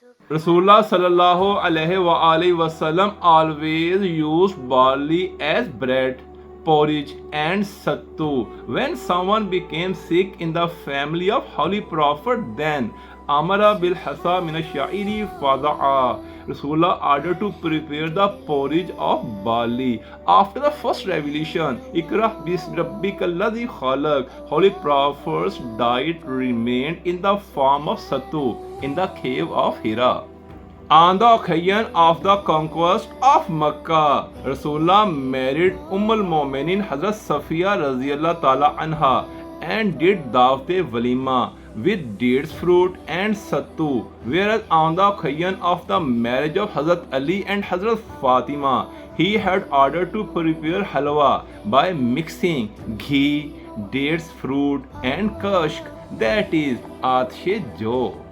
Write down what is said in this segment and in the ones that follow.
Rasulullah sallallahu alaihi wasallam always used barley as bread, porridge, and sattu. When someone became sick in the family of Holy Prophet, then Amara bil hasa min ash-sha'iri fada'a. Rasulullah ordered to prepare the porridge of barley. After the first revelation, Iqra bismi rabbikal ladhi khalaq, Holy Prophet's diet remained in the form of sattu in the cave of Hira. On the occasion of the conquest of Makkah, Rasulullah married al Mu'minin Hazrat Safiya Raziyallahu Ta'ala Anha and did Dawte Walima with dates fruit and sattu, whereas on the occasion of the marriage of Hazrat Ali and Hazrat Fatima, he had ordered to prepare halwa by mixing ghee, dates fruit and kashk, that is atshe jo.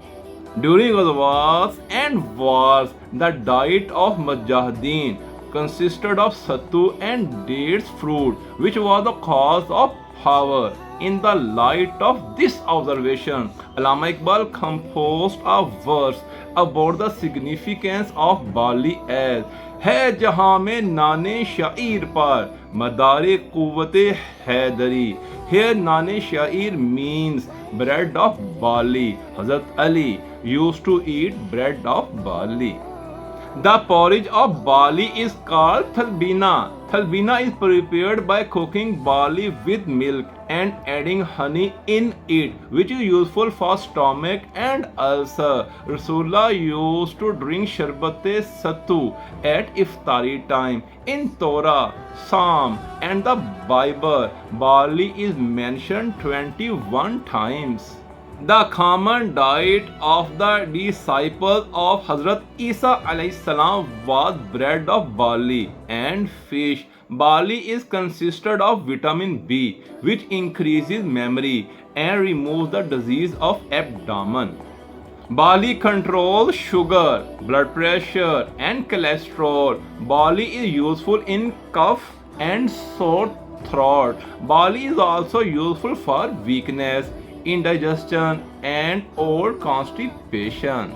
During Ghazwats and wars, the diet of Mujahideen consisted of sattu and dates fruit, which was the cause of power. In the light of this observation, Allama Iqbal composed a verse about the significance of barley as है जहाँ में नाने शाइर पर मदारे कुव्वते Hydari. Here नाने शाइर means bread of barley. Hazrat Ali used to eat bread of barley. The porridge of barley is called thalbina. Thalbina is prepared by cooking barley with milk and adding honey in it, which is useful for stomach and ulcer. Rasulullah used to drink sharbate sattu at iftari time. In Torah, Psalm, and the Bible, barley is mentioned 21 times. The common diet of the disciples of Hazrat Isa alayhi salam was bread of barley and fish. Barley is consisted of vitamin B, which increases memory and removes the disease of abdomen. Barley controls sugar, blood pressure, and cholesterol. Barley is useful in cough and sore throat. Barley is also useful for weakness, indigestion, and or constipation.